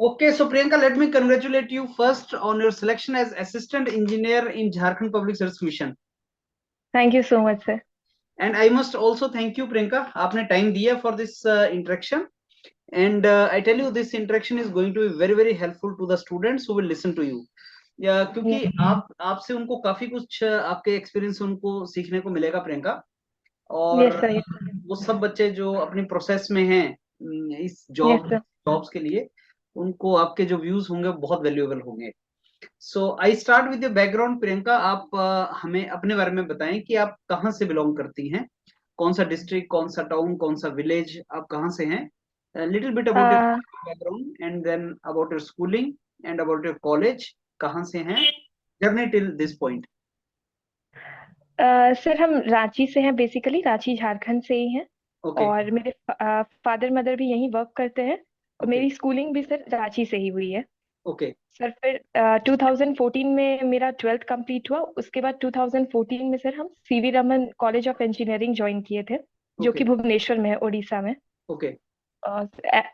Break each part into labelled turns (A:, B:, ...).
A: Okay, so Priyanka, let me congratulate you first on your selection as assistant engineer in Jharkhand Public Service Mission.
B: Thank you so much sir.
A: And I must also thank you, Priyanka. आपने time दिया for this interaction. And I tell you, this interaction is going to be very, very helpful to the students who will listen to you. या क्योंकि आप आपसे उनको काफी कुछ आपके एक्सपीरियंस से उनको सीखने को मिलेगा, प्रियंका। और
B: यस सर।
A: वो सब बच्चे जो अपनी प्रोसेस में हैं इस
B: यस सर।
A: जॉब्स के लिए, उनको आपके जो व्यूज होंगे वो बहुत वैल्यूएबल होंगे। So I start with your background, Priyanka. आप हमें अपने बारे में बताएं कि आप कहाँ से बिलोंग करती हैं, कौन सा डिस्ट्रिक्ट, कौन सा टाउन, कौन सा विलेज, आप कहाँ से हैं, little bit about your background and then about your schooling and about your college, कहाँ से हैं, journey till this point.
B: Sir हम रांची से हैं, बेसिकली रांची झारखंड से ही हैं।
A: ओके।
B: और मेरे फादर मदर भी यहीं वर्क करते हैं। और
A: ओके।
B: मेरी स्कूलिंग भी सर रांची से ही हुई है।
A: ओके।
B: सर फिर 2014 में मेरा 12th कंप्लीट हुआ। उसके बाद 2014 में सर हम CV Raman college of engineering join किए थे, जो
A: ओके।
B: कि भुवनेश्वर में है, उड़ीसा में,
A: okay.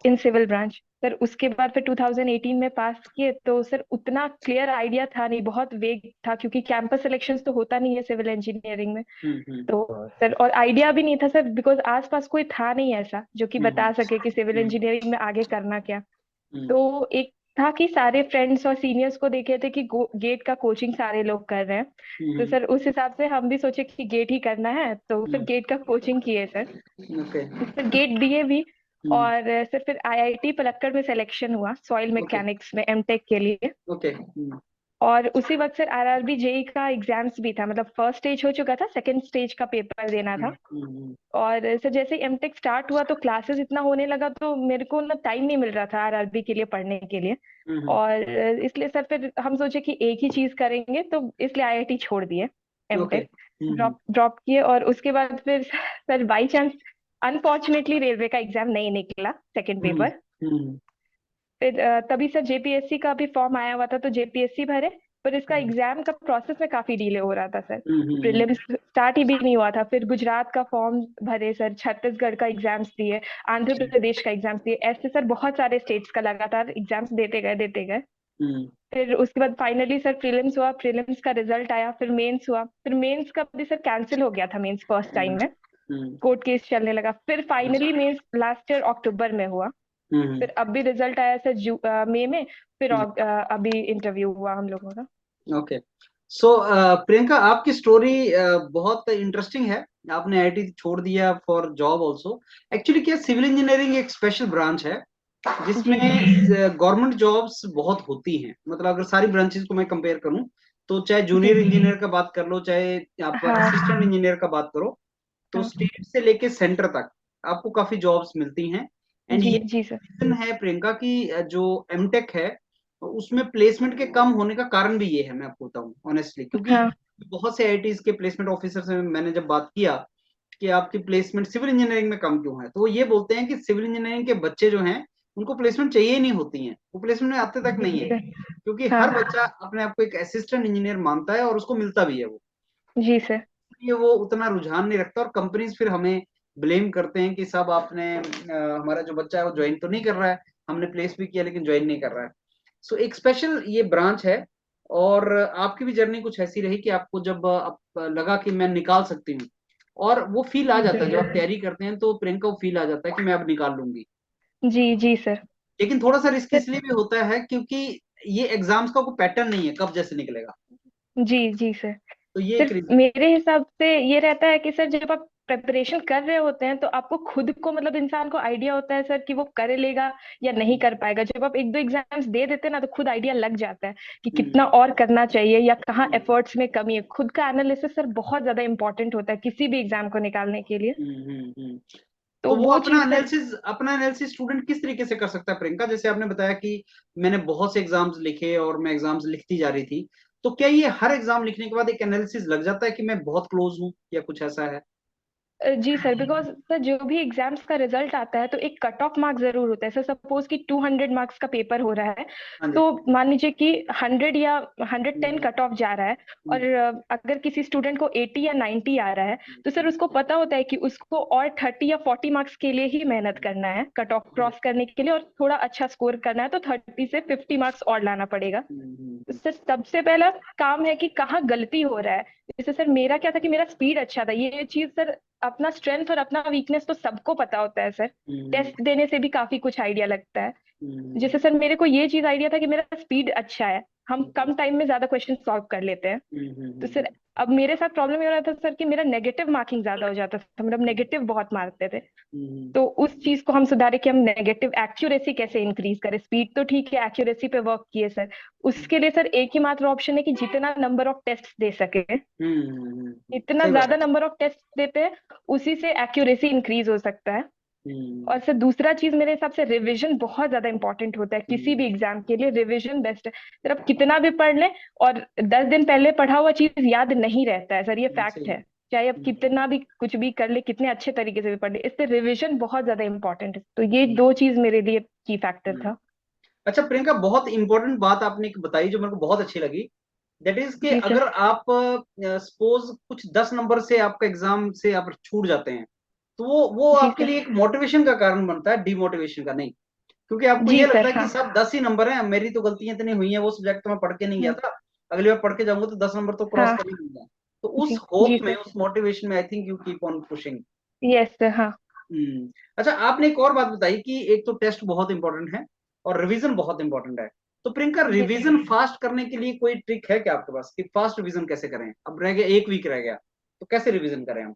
B: In civil branch. Sir उसके बाद फिर 2018 में पास किए, तो सर उतना क्लियर आइडिया था नहीं, बहुत वेग था, क्योंकि कैंपस सिलेक्शंस तो होता नहीं है सिविल इंजीनियरिंग में।
A: हम्म।
B: तो सर और आइडिया भी नहीं था सर, बिकॉज आसपास कोई था नहीं ऐसा जो कि बता सके कि सिविल
A: हम्म।
B: इंजीनियरिंग में आगे करना क्या।
A: हम्म।
B: तो एक था कि सारे फ्रेंड्स और सीनियर्स को देखे थे कि गेट का कोचिंग सारे लोग कर रहे हैं। तो
A: हम्म।
B: सर उस हिसाब से हम भी सोचे कि गेट ही करना है, तो फिर गेट का कोचिंग किए सर।
A: ओके।
B: फिर गेट दिए भी।
A: हम्म।
B: और सर फिर आईआईटी पलक्कड़ में सिलेक्शन हुआ सॉइल
A: ओके।
B: मैकेनिक्स में एमटेक के लिए।
A: ओके।
B: और उसी वक्त सर आरआरबी जेई का एग्जाम्स भी था, मतलब फर्स्ट स्टेज हो चुका था, सेकंड स्टेज का पेपर देना था। और सर जैसे एमटेक स्टार्ट हुआ तो क्लासेस इतना होने लगा, तो मेरे को ना टाइम नहीं मिल रहा था आरआरबी के लिए पढ़ने के लिए। और इसलिए सर फिर हम सोचे कि एक ही चीज करेंगे, तो इसलिए आईआईटी छोड़ दिए,
A: ओके।
B: एमटेक ड्रॉप ड्रॉप किए। और उसके बाद फिर sir by chance unfortunately railway का एग्जाम नहीं निकला, सेकंड पेपर। फिर तभी सर जेपीएससी का भी फॉर्म आया हुआ था, तो जेपीएससी भरे। पर इसका एग्जाम का प्रोसेस में काफी डिले हो रहा था सर। प्रीलिम्स स्टार्ट ही भी नहीं हुआ था। फिर गुजरात का फॉर्म भरे सर, छत्तीसगढ़ का एग्जाम्स दिए, आंध्र प्रदेश का एग्जाम्स दिए, ऐसे सर बहुत सारे स्टेट्स का लगातार एग्जाम्स देते गए देते गए। फिर उसके बाद फाइनली सर प्रीलिम्स हुआ, प्रीलिम्स का रिजल्ट आया, फिर मेंस हुआ। फिर मेंस का भी सर कैंसिल हो गया था, मेंस फर्स्ट टाइम में कोर्ट केस चलने लगा। फिर फाइनली मेंस लास्ट ईयर अक्टूबर में हुआ। फिर अब भी रिजल्ट आया सर मई में। फिर अभी इंटरव्यू हुआ हम लोगों का।
A: ओके। सो प्रियंका, आपकी स्टोरी बहुत इंटरेस्टिंग है। आपने आईआईटी छोड़ दिया फॉर जॉब ऑल्सो। एक्चुअली क्या, सिविल इंजीनियरिंग एक स्पेशल ब्रांच है जिसमें
B: जी जी।
A: गवर्नमेंट जॉब्स बहुत होती हैं। मतलब अगर सारी ब्रांचेस को मैं कंपेयर करूं, तो चाहे
B: जी
A: जूनियर इंजीनियर का बात कर लो, चाहे आप
B: हाँ
A: असिस्टेंट इंजीनियर का बात करो, तो
B: हाँ।
A: स्टेट से लेके सेंटर तक आपको काफी जॉब्स मिलती हैं। एंड
B: जी
A: ये
B: जी सर।
A: रीजन है, प्रियंका, की जो एमटेक है उसमें प्लेसमेंट के कम होने का कारण भी ये है, मैं आपको बताऊं ऑनेस्टली। क्योंकि
B: हाँ
A: बहुत से आईआईटीज के प्लेसमेंट ऑफिसर से मैंने जब बात किया कि आपकी प्लेसमेंट सिविल इंजीनियरिंग में कम क्यों है, तो वो ये बोलते हैं कि सिविल इंजीनियरिंग के बच्चे जो हैं उनको प्लेसमेंट चाहिए ही नहीं होती है, वो प्लेसमेंट में आते तक नहीं है।
B: सर।
A: क्योंकि हर
B: हाँ
A: बच्चा अपने आप को एक असिस्टेंट इंजीनियर मानता है और उसको मिलता भी है वो,
B: जी सर।
A: ये वो उतना रुझान नहीं रखता। और कंपनीज फिर हमें ब्लेम करते हैं कि साहब आपने हमारा जो बच्चा है वो ज्वाइन तो नहीं कर रहा है, हमने प्लेस भी किया लेकिन ज्वाइन नहीं कर रहा है। सो एक स्पेशल ये ब्रांच है। और आपकी भी जर्नी कुछ ऐसी रही कि आपको जब लगा कि मैं निकाल सकती हूँ, और वो फील आ जाता है जब आप तैयारी करते हैं, तो प्रियंका वो फील आ जाता है कि मैं अब निकाल लूंगी।
B: जी जी सर।
A: लेकिन थोड़ा सा रिस्क
B: सर
A: इसलिए भी होता है क्योंकि ये एग्जाम्स का कोई पैटर्न नहीं है कब जैसे निकलेगा।
B: जी जी सर।
A: तो ये एक
B: सिर्फ
A: रीजन।
B: मेरे हिसाब से ये रहता है कि सर जब आप प्रेपरेशन कर रहे होते हैं, तो आपको खुद को, मतलब इंसान को आइडिया होता है सर कि वो कर लेगा या नहीं कर पाएगा। जब आप एक दो एग्जाम्स दे देते हैं ना, तो खुद आइडिया लग जाता है कि
A: हम्म।
B: कितना और करना चाहिए या कहाँ एफर्ट्स में कमी है। खुद का एनालिसिस सर बहुत ज्यादा इंपॉर्टेंट होता है किसी भी एग्जाम को निकालने के लिए। तो
A: तो वो
B: वो
A: अपना
B: चीज सर।
A: एनालिसिस स्टूडेंट किस तरीके से कर सकता है, प्रियंका? जैसे आपने बताया कि मैंने बहुत से एग्जाम्स लिखे और मैं एग्जाम्स लिखती जा रही थी, तो क्या ये हर एग्जाम लिखने के बाद एक एनालिसिस लग जाता है कि मैं बहुत क्लोज हूँ, या कुछ ऐसा है?
B: जी सर, बिकॉज सर जो भी एग्जाम्स का रिजल्ट आता है तो एक कट ऑफ मार्क्स जरूर होता है सर। सपोज कि 200 मार्क्स का पेपर हो रहा है,
A: हाँ जी।
B: तो मान लीजिए कि 100 या 110
A: हम्म,
B: कट ऑफ जा रहा है, और
A: हम्म,
B: अगर किसी स्टूडेंट को 80 या 90 आ रहा है, तो सर उसको पता होता है कि उसको और 30 या 40 मार्क्स के लिए ही मेहनत करना है कट ऑफ क्रॉस करने के लिए, और थोड़ा अच्छा स्कोर करना है तो 30 से 50 मार्क्स और लाना पड़ेगा। तो सर सबसे पहला काम है कि कहाँ गलती हो रहा है। जैसे सर मेरा क्या था कि मेरा स्पीड अच्छा था, ये चीज सर, अपना स्ट्रेंथ और अपना वीकनेस तो सबको पता होता है सर।
A: हम्म,
B: टेस्ट देने से भी काफी कुछ आइडिया लगता है।
A: हम्म,
B: जैसे सर मेरे को ये चीज आइडिया था कि मेरा स्पीड अच्छा है, हम कम टाइम में ज्यादा क्वेश्चन सॉल्व कर लेते हैं। तो
A: हम्म,
B: सर अब मेरे साथ प्रॉब्लम ये हो रहा था सर कि मेरा नेगेटिव मार्किंग ज्यादा हो जाता था, मतलब नेगेटिव बहुत मारते थे।
A: हम्म,
B: तो उस चीज को हम सुधारे कि हम नेगेटिव एक्यूरेसी कैसे इंक्रीज करें। स्पीड तो ठीक है, एक्यूरेसी पे वर्क किए सर। उसके लिए सर एक ही मात्र ऑप्शन है कि जितना नंबर ऑफ टेस्ट दे सके, इतना
A: सही बात
B: ज्यादा
A: है।
B: नंबर ऑफ टेस्ट देते हैं, उसी से एक्यूरेसी इंक्रीज हो सकता है।
A: हम्म,
B: और सर दूसरा चीज मेरे हिसाब से रिवीजन बहुत ज्यादा इंपॉर्टेंट होता है किसी
A: हम्म,
B: भी एग्जाम के लिए। रिवीजन बेस्ट है सर। आप कितना भी पढ़ लें और 10 दिन पहले पढ़ा हुआ चीज याद नहीं रहता है सर, ये फैक्ट
A: सही है।
B: है। चाहे आप कितना भी कुछ भी कर ले, कितने अच्छे तरीके से भी पढ़ ले, इससे रिवीजन बहुत ज्यादा इंपॉर्टेंट है। तो ये
A: हम्म,
B: दो चीज मेरे लिए की फैक्टर
A: हम्म।
B: था।
A: अच्छा प्रियंका, बहुत इंपॉर्टेंट बात आपने एक बताई जो मेरे को बहुत अच्छी लगी। दैट इज कि
B: जी
A: अगर
B: सर।
A: आप सपोज कुछ 10 नंबर से आपका एग्जाम से आप छूट जाते हैं, तो वो
B: जी
A: आपके
B: सर।
A: लिए एक मोटिवेशन का कारण बनता है, डिमोटिवेशन का नहीं। क्योंकि आपको
B: जी
A: ये लगता
B: सर।
A: है कि
B: हाँ।
A: सब 10 ही नंबर हैं, मेरी तो गलतियां इतनी हुई हैं, वो सब्जेक्ट तो मैं पढ़ के नहीं गया
B: हम्म,
A: था, अगली बार पढ़ के जाऊंगा तो 10 नंबर तो क्रॉस
B: हाँ।
A: कर ही लूंगा। तो
B: जी।
A: उस होप
B: जी
A: में,
B: सर।
A: उस मोटिवेशन में I think you keep on pushing.
B: Yes sir. हाँ।
A: अच्छा, आपने एक और बात बताई कि एक तो टेस्ट बहुत इंपॉर्टेंट है और रिवीजन बहुत इंपॉर्टेंट है। तो Priyanka,
B: yes sir.
A: Revision fast करने के लिए कोई ट्रिक है क्या आपके पास कि फास्ट रिवीजन कैसे करें? अब रह गया 1 वीक रह गया, तो कैसे रिवीजन करें हम?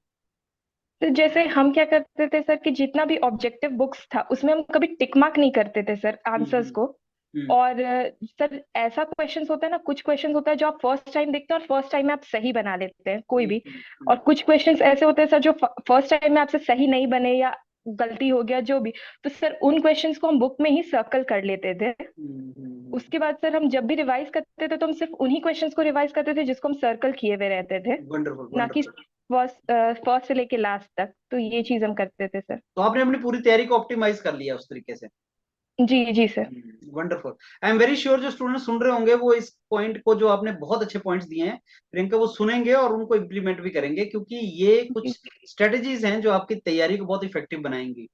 B: तो जैसे हम क्या करते थे सर कि जितना भी ऑब्जेक्टिव बुक्स था उसमें हम कभी टिक मार्क नहीं करते थे सर आंसर्स
A: हम्म,
B: को।
A: हम्म,
B: और सर ऐसा क्वेश्चंस होता है ना, कुछ क्वेश्चंस होता है जो आप फर्स्ट टाइम देखते हैं और फर्स्ट टाइम में आप सही बना लेते हैं कोई भी। और
A: हम्म,
B: कुछ क्वेश्चंस ऐसे होते हैं सर जो फर्स्ट टाइम में आपसे सही नहीं बने या गलती हो गया जो भी, तो सर उन क्वेश्चंस को हम बुक में ही सर्कल कर लेते थे। उसके बाद सर हम जब भी रिवाइज करते थे तो हम सिर्फ उन्हीं क्वेश्चंस को रिवाइज करते थे जिसको हम सर्कल किए हुए रहते थे,
A: वंडरफुल,
B: ना कि
A: वंडरफुल।
B: फर्स्ट से लेके लास्ट तक। तो ये चीज हम करते थे सर।
A: तो आपने अपनी पूरी तैयारी को ऑप्टिमाइज कर लिया उस तरीके से।
B: जी जी sir.
A: Wonderful. I am very sure जो स्टूडेंट सुन रहे होंगे वो इस पॉइंट को, जो आपने बहुत अच्छे पॉइंट्स दिए हैं प्रियंका, वो सुनेंगे और उनको इम्प्लीमेंट भी करेंगे, क्योंकि ये
B: जी
A: कुछ स्ट्रेटेजीज हैं जो आपकी तैयारी को बहुत इफेक्टिव बनाएंगी।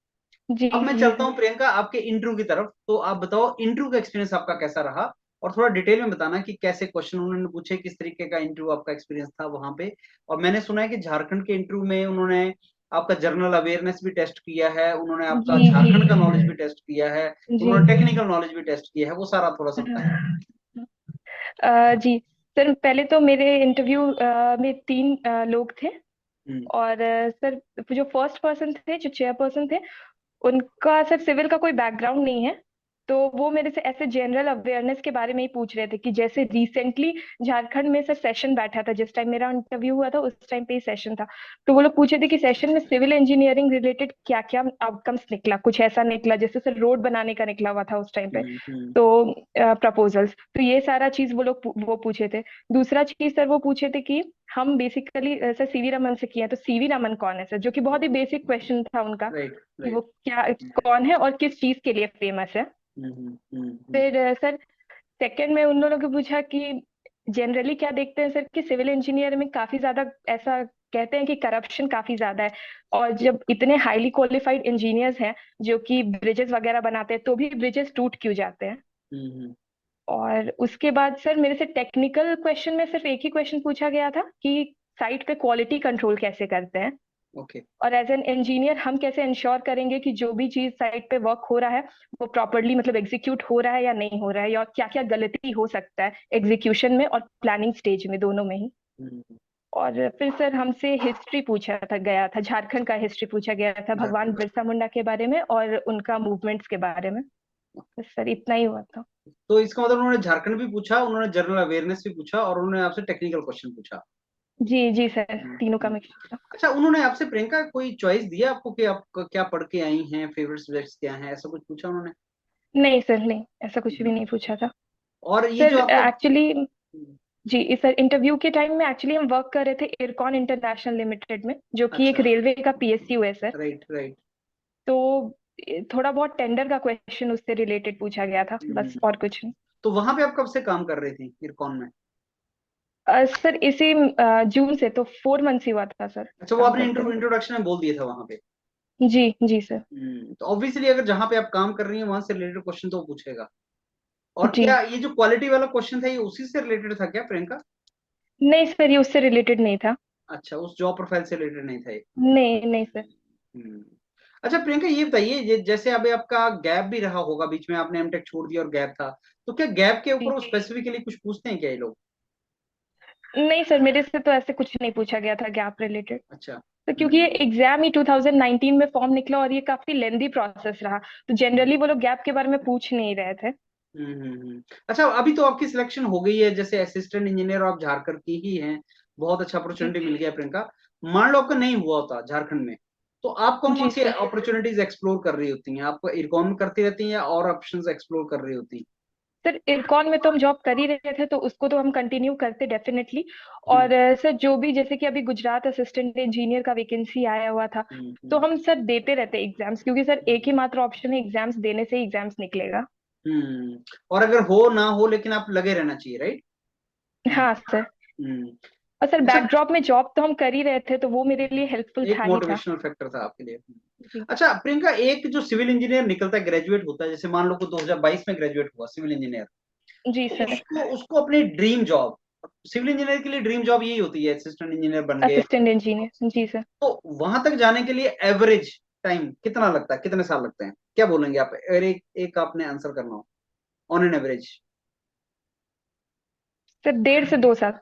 B: जी
A: अब मैं
B: जी
A: चलता हूँ प्रियंका आपके इंटरव्यू की तरफ। तो आप बताओ इंटरव्यू का एक्सपीरियंस आपका कैसा रहा, और थोड़ा डिटेल में बताना कि कैसे क्वेश्चन उन्होंने पूछे, किस तरीके का इंटरव्यू आपका एक्सपीरियंस था वहां पे। और मैंने सुना है कि झारखंड के इंटरव्यू में उन्होंने आपका जनरल अवेयरनेस भी टेस्ट किया है, उन्होंने आपका
B: जी जी
A: झारखंड का नॉलेज भी टेस्ट किया है,
B: जी।
A: उन्होंने टेक्निकल नॉलेज भी टेस्ट किया है, वो सारा थोड़ा सा बताएं।
B: जी सर, पहले तो मेरे इंटरव्यू में 3 लोग थे।
A: हम्म,
B: और सर जो फर्स्ट पर्सन थे, जो चेयरपर्सन थे, उनका सर सिविल का कोई बैकग्राउंड नहीं है। तो वो मेरे से ऐसे जनरल अवेयरनेस के बारे में ही पूछ रहे थे कि जैसे रिसेंटली झारखंड में सर सेशन बैठा था, जिस टाइम मेरा इंटरव्यू हुआ था उस टाइम पे ही सेशन था। तो वो लोग पूछे थे कि सेशन में सिविल इंजीनियरिंग रिलेटेड क्या क्या आउटकम्स निकला। कुछ ऐसा निकला जैसे सर रोड बनाने का निकला हुआ था उस टाइम पे,
A: हम्म,
B: तो प्रपोजल्स, तो ये सारा चीज वो लोग वो पूछे थे। दूसरा चीज सर वो पूछे थे कि हम बेसिकली सर सीवी रमन से किए हैं, तो सीवी रमन कौन है सर, जो कि बहुत ही बेसिक क्वेश्चन था उनका,
A: राइट,
B: कि वो
A: राइट।
B: क्या कौन है और किस चीज के लिए फेमस है। फिर सर सेकंड में उन लोगों को पूछा कि जनरली क्या देखते हैं सर कि सिविल इंजीनियर में काफी ज्यादा ऐसा कहते हैं कि करप्शन काफी ज्यादा है। और जब इतने हाईली क्वालिफाइड इंजीनियर्स हैं जो कि ब्रिजेस वगैरह बनाते हैं, तो भी ब्रिजेस टूट क्यों जाते हैं। और उसके बाद सर मेरे से टेक्निकल क्वेश्चन में सिर्फ एक ही क्वेश्चन पूछा गया था कि साइट पे क्वालिटी कंट्रोल कैसे करते हैं,
A: ओके।
B: और एज एन इंजीनियर हम कैसे इंश्योर करेंगे कि जो भी चीज साइट पे वर्क हो रहा है वो प्रॉपरली मतलब एग्जीक्यूट हो रहा है या नहीं हो रहा है, या क्या क्या गलती हो सकता है एग्जीक्यूशन में और प्लानिंग स्टेज में, दोनों में ही। और फिर सर हमसे हिस्ट्री पूछा था गया था, झारखंड का हिस्ट्री पूछा गया था, भगवान
A: झारखंड।
B: बिरसा मुंडा के बारे में और उनका मूवमेंट्स के बारे में। बस सर इतना ही हुआ था।
A: तो इसका मतलब उन्होंने झारखंड भी पूछा, उन्होंने जनरल अवेयरनेस भी पूछा, और उन्होंने आपसे टेक्निकल क्वेश्चन पूछा।
B: जी जी सर, तीनों का
A: हम्म।
B: मिक्स था।
A: अच्छा, उन्होंने आपसे प्रियंका कोई चॉइस दिया आपको कि आप क्या पढ़ के आई हैं, फेवरेट सब्जेक्ट्स क्या हैं, ऐसा कुछ पूछा उन्होंने?
B: नहीं सर, नहीं, ऐसा कुछ भी
A: हम्म।
B: नहीं पूछा था
A: और ये जो
B: सर
A: आपका
B: एक्चुअली। जी इस इंटरव्यू के टाइम में एक्चुअली हम वर्क कर रहे थे इरकॉन इंटरनेशनल लिमिटेड में, जो कि एक
A: अच्छा।
B: रेलवे का पीएसयू है सर।
A: Right right.
B: तो थोड़ा बहुत टेंडर का क्वेश्चन उससे रिलेटेड पूछा गया था, बस और कुछ नहीं।
A: तो वहां पे आप कब से काम कर रही थी इरकॉन में?
B: सर इसी जून से, तो 4 मंथ्स ही हुआ था सर
A: अच्छा, वो
B: काम
A: आपने
B: करते हुए।
A: इंट्रोडक्शन में बोल दिया था वहां पे।
B: जी जी सर।
A: तो ऑब्वियसली अगर जहां पे आप काम कर रही हैं वहां से रिलेटेड क्वेश्चन तो वो पूछेगा। और
B: जी
A: क्या ये जो क्वालिटी वाला क्वेश्चन था ये उसी से रिलेटेड था क्या प्रियंका?
B: नहीं सर, ये उससे रिलेटेड नहीं था।
A: अच्छा, उस जॉब प्रोफाइल से रिलेटेड नहीं था ये।
B: नहीं नहीं सर।
A: हम्म। अच्छा प्रियंका, ये बताइए, ये जैसे अभी आपका गैप भी रहा होगा, बीच में आपने एमटेक छोड़ दिया और गैप था, तो क्या गैप के ऊपर
B: जी
A: वो स्पेसिफिकली कुछ पूछते हैं क्या ये लोग?
B: नहीं सर, मेरे से तो ऐसे कुछ नहीं पूछा गया था गैप रिलेटेड।
A: अच्छा।
B: तो क्योंकि ये एग्जाम ही 2019 में फॉर्म निकला और ये काफी लेंदी प्रोसेस रहा, तो जनरली वो लोग गैप के बारे में पूछ नहीं रहे थे।
A: अच्छा, अभी तो आपकी सिलेक्शन हो गई है जैसे असिस्टेंट इंजीनियर, आप झारखंड की ही हैं, बहुत अच्छा
B: जी
A: अपॉर्चुनिटी मिल गया प्रियंका। मान लो आपका नहीं हुआ होता झारखंड में, तो आप कौन कौन
B: जी
A: सी
B: सर।
A: अपॉर्चुनिटीज एक्सप्लोर कर रही होती हैं? आप इरकॉन में करती रहती हैं या और ऑप्शंस एक्सप्लोर कर रही होती
B: सर इरकॉन में तो हम जॉब कर ही रहे थे, तो उसको तो हम कंटिन्यू करते डेफिनेटली।
A: हैं?
B: और सर जो भी, जैसे कि अभी गुजरात असिस्टेंट इंजीनियर का वैकेंसी आया हुआ था, तो हम सर देते रहते एग्जाम्स, क्योंकि सर एक ही मात्र ऑप्शन है, एग्जाम्स देने से ही एग्जाम्स निकलेगा।
A: और अगर हो ना हो लेकिन आप लगे रहना चाहिए, राइट?
B: हाँ सर।
A: हम्म।
B: और सर
A: अच्छा,
B: बैकड्रॉप में जॉब तो हम कर ही रहे थे, तो वो मेरे लिए हेल्पफुल
A: एक
B: था ही था।
A: मोटिवेशनल फैक्टर था आपके लिए।
B: जी
A: अच्छा प्रियंका, एक जो सिविल इंजीनियर निकलता है, ग्रेजुएट होता है, जैसे मान लो को 2022 में ग्रेजुएट हुआ सिविल इंजीनियर,
B: जी
A: तो
B: सर।
A: उसको उसको अपनी ड्रीम जॉब, सिविल इंजीनियर के लिए ड्रीम जॉब यही होती है, असिस्टेंट इंजीनियर बन गए,
B: असिस्टेंट इंजीनियर, जी सर।
A: तो वहां तक जाने के लिए एवरेज टाइम कितना लगता है, कितने साल लगते हैं, क्या बोलेंगे आप? अगर एक आपने आंसर करना हो, ऑन एन एवरेज।
B: सर 1.5 से 2 साल।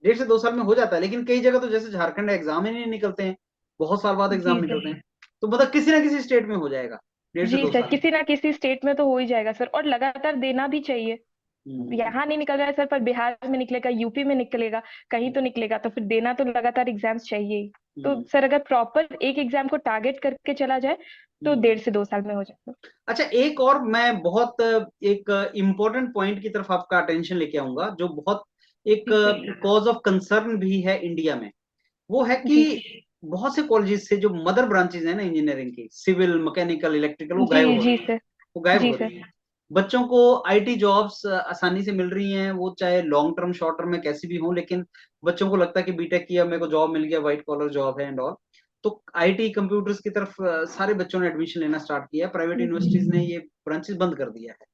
A: 1.5 से 2 साल में हो जाता है, लेकिन कई जगह तो जैसे झारखंड एग्जाम ही नहीं निकलते हैं, बहुत साल बाद एग्जाम
B: जी सर।
A: निकलते हैं, तो मतलब किसी ना किसी स्टेट में हो जाएगा डेढ़ से
B: जी
A: दो
B: सर,
A: साल
B: किसी ना किसी स्टेट में तो हो ही जाएगा सर, और लगातार देना भी चाहिए।
A: हम्म।
B: यहाँ नहीं निकल रहा है सर, पर बिहार में निकलेगा, यूपी में निकलेगा, कहीं तो निकलेगा, तो फिर देना तो लगातार एग्जाम्स चाहिए ही। तो
A: हम्म।
B: सर अगर प्रॉपर एक एग्जाम को टारगेट करके चला जाए, तो
A: हम्म।
B: 1.5 से 2 साल में हो जाएगा।
A: अच्छा, एक और मैं बहुत एक इम्पोर्टेंट पॉइंट की तरफ आपका अटेंशन लेके आऊंगा, जो बहुत एक
B: जी सर।
A: कॉज ऑफ कंसर्न भी है इंडिया में, वो है कि
B: जी
A: बहुत से कॉलेजेस से जो मदर ब्रांचेज है ना इंजीनियरिंग की, सिविल, मैकेनिकल, इलेक्ट्रिकल, वो
B: जी
A: गायब हो
B: जी
A: रही है,
B: सर।
A: वो गायब
B: जी
A: हो रही
B: सर।
A: है। बच्चों को आईटी जॉब्स आसानी से मिल रही हैं, वो चाहे लॉन्ग टर्म शॉर्ट टर्म में कैसी भी हो, लेकिन बच्चों को लगता है कि बीटेक किया मेरे को जॉब मिल गया, व्हाइट कॉलर जॉब है एंड ऑल, तो आईटी कंप्यूटर्स की तरफ सारे बच्चों ने एडमिशन लेना स्टार्ट किया, प्राइवेट यूनिवर्सिटीज ने ये ब्रांचेस बंद कर दिया है।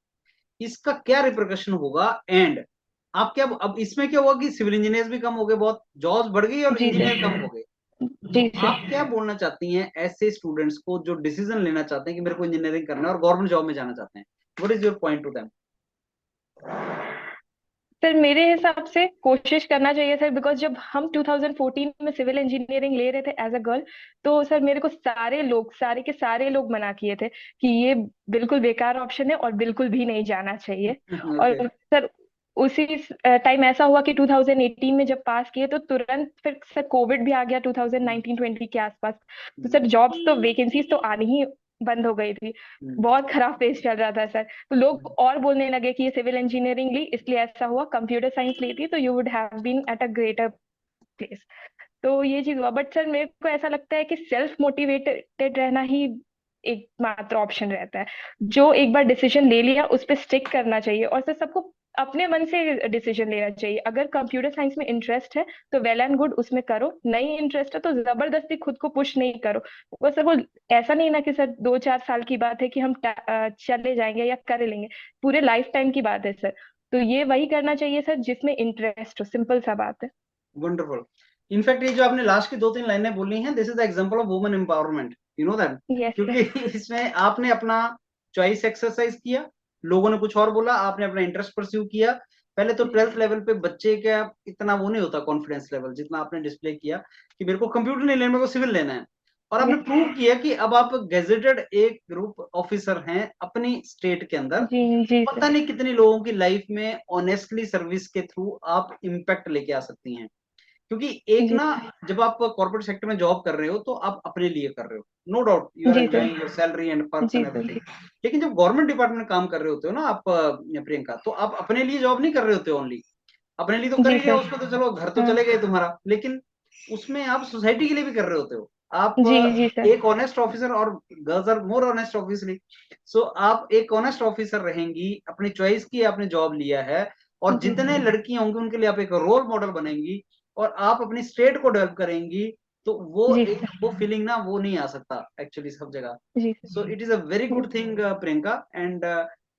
A: इसका क्या रिpercussion होगा? एंड आप क्या, अब इसमें क्या हुआ कि सिविल इंजीनियर्स भी कम हो गए, बहुत जॉब्स बढ़ गई और
B: जी
A: इंजीनियर कम
B: सर।
A: हो गए, तो
B: जी
A: आप
B: सर।
A: क्या बोलना चाहती हैं ऐसे स्टूडेंट्स को जो डिसीजन लेना चाहते हैं कि मेरे को इंजीनियरिंग करना है और गवर्नमेंट जॉब में जाना चाहते हैं? What is your point two them?
B: Sir मेरे हिसाब से कोशिश करना चाहिए सर, बिकॉज जब हम 2014 में सिविल इंजीनियरिंग ले रहे थे एज अ गर्ल, तो सर मेरे को सारे लोग, सारे के सारे लोग मना किए थे कि ये बिल्कुल बेकार ऑप्शन है और बिल्कुल भी नहीं जाना चाहिए।
A: ओके।
B: और सर उसी टाइम ऐसा हुआ कि 2018 में जब पास किए, तो तुरंत फिर सर कोविड भी आ गया 2019-20 के आसपास। तो सर जॉब्स तो, वैकेंसीज तो आनी ही बंद हो गई थी। बहुत खराब फेज चल रहा था सर, तो लोग और बोलने लगे कि ये सिविल इंजीनियरिंग ली इसलिए ऐसा हुआ, कंप्यूटर साइंस लेती तो you would have been at a greater place. तो ये चीज हुआ, बट सर मेरे को ऐसा लगता है कि सेल्फ मोटिवेटेड रहना ही एकमात्र ऑप्शन रहता है। जो एक बार डिसीजन ले लिया उस पर स्टिक करना चाहिए, और सर सबको अपने मन से डिसीजन लेना चाहिए। अगर कंप्यूटर साइंस में इंटरेस्ट है तो वेल एंड गुड, उसमें करो, नहीं इंटरेस्ट है तो जबरदस्ती खुद को पुश नहीं करो। वो सर वो ऐसा नहीं ना कि सर 2-4 साल की बात है कि हम चले जाएंगे या कर लेंगे, पूरे लाइफ टाइम की बात है सर। तो ये वही करना चाहिए सर जिसमें इंटरेस्ट हो, सिंपल सा बात है।
A: वंडरफुल। इनफैक्ट ये जो आपने लास्ट की 2-3 लाइनें बोली हैं, this is the example of women empowerment, you know that,
B: yes
A: क्योंकि
B: सर।
A: इसमें आपने अपना चॉइस एक्सरसाइज किया, लोगों ने कुछ और बोला, आपने अपना इंटरेस्ट परस्यू किया। पहले तो 12th लेवल पे बच्चे का इतना वो नहीं होता कॉन्फिडेंस लेवल, जितना आपने डिस्प्ले किया कि मेरे को कंप्यूटर नहीं लेना, मेरे को सिविल लेना है, और आपने
B: यस।
A: प्रूव किया कि अब आप गेजेटेड एक ग्रुप ऑफिसर हैं अपनी स्टेट के अंदर।
B: जी जी
A: पता
B: सर।
A: नहीं कितनी लोगों की लाइफ में ऑनेस्टली सर्विस के थ्रू आप इम्पैक्ट लेके आ सकती हैं, क्योंकि एक
B: जी
A: ना, जब आप कॉर्पोरेट सेक्टर में जॉब कर रहे हो तो आप अपने लिए कर रहे हो, नो डाउट यू आर
B: जी sir.
A: Enjoying your salary and perks
B: जी
A: एंड
B: सर।
A: एवरीथिंग, लेकिन जब गवर्नमेंट डिपार्टमेंट में काम कर रहे होते हो ना आप, प्रियंका, तो आप अपने लिए जॉब नहीं कर रहे होते ओनली, अपने लिए तो कर
B: जी
A: ही रहे हो,
B: सर।
A: उसमें तो चलो घर तो
B: हाँ।
A: चले गए तुम्हारा, लेकिन उसमें आप सोसाइटी के लिए भी कर रहे होते हो। आप
B: जी जी सर।
A: एक ऑनेस्ट ऑफिसर, और girls are more honest obviously, so आप एक ऑनेस्ट ऑफिसर रहेंगी, अपनी चॉइस की आपने जॉब लिया है, और
B: जी
A: जितने
B: सर।
A: लड़कियां होंगी उनके लिए आप एक रोल मॉडल बनेंगी, और आप अपनी स्टेट को डेवलप करेंगी, तो वो
B: जी
A: एक
B: सर।
A: वो फीलिंग ना वो नहीं आ सकता एक्चुअली सब जगह।
B: जी
A: So
B: sir.
A: it is a very good thing, Priyanka, and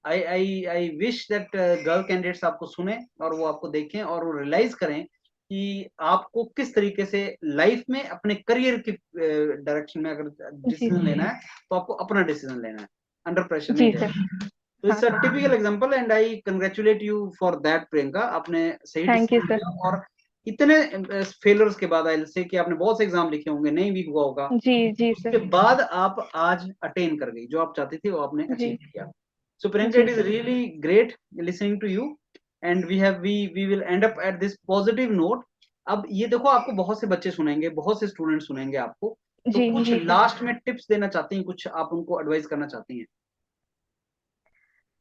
A: I wish that girl candidates आपको सुने और वो आपको देखें और वो रियलाइज करें कि आपको किस तरीके से लाइफ में अपने करियर की डायरेक्शन में अगर
B: जी
A: डिसीजन लेना है, तो आपको अपना डिसीजन लेना है, अंडर प्रेशर नहीं
B: जी सर।
A: लेना। तो
B: हाँ।
A: It's a typical example and I congratulate you for that Priyanka, आपने सही
B: थैंक यू
A: डिसीजन
B: सर।
A: लिया। और इतने फेलियर्स के बाद, आई से कि आपने बहुत से एग्जाम लिखे होंगे, नहीं भी हुआ होगा,
B: जी जी
A: उसके
B: सर।
A: बाद आप आज अटेन कर गई जो आप चाहती थी, वो आपने
B: जी
A: अचीव किया। सो प्रियंका,
B: जी
A: it is
B: sir.
A: Really great listening to you, and we will end up at this positive note. अब ये देखो, आपको बहुत से बच्चे सुनेंगे, बहुत से स्टूडेंट सुनेंगे आपको, तो
B: जी
A: कुछ
B: जी सर।
A: लास्ट में टिप्स देना चाहती हैं, कुछ आप उनको एडवाइस करना चाहती हैं?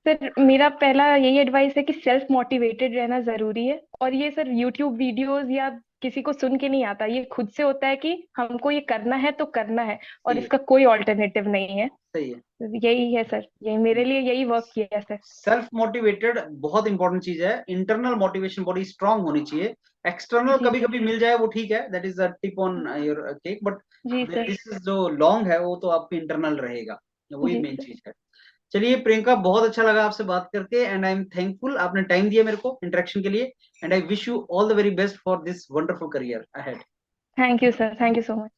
B: सर मेरा पहला यही एडवाइस है कि सेल्फ मोटिवेटेड रहना जरूरी है, और ये सर यूट्यूब वीडियोस या किसी को सुन के नहीं आता, ये खुद से होता है कि हमको ये करना है तो करना है, और
A: सही है,
B: इसका कोई ऑल्टरनेटिव नहीं है।
A: सही है।
B: यही है सर, यही मेरे लिए यही वर्क किया है सर।
A: सेल्फ मोटिवेटेड बहुत इंपॉर्टेंट चीज है, इंटरनल मोटिवेशन बड़ी स्ट्रांग होनी चाहिए। एक्सटर्नल
B: जी
A: कभी
B: सर।
A: कभी मिल जाए वो ठीक है, that is a tip on your cake, but
B: जी सर।
A: दिस इज जो लॉन्ग है वो तो आपकी इंटरनल रहेगा, वही
B: जी
A: मेन
B: सर।
A: चीज है। चलिए प्रियंका, बहुत अच्छा लगा आपसे बात करके, एंड आई एम थैंकफुल आपने टाइम दिया मेरे को इंटरेक्शन के लिए, and I wish you all the very best for this wonderful career ahead.
B: Thank you sir, thank you so much.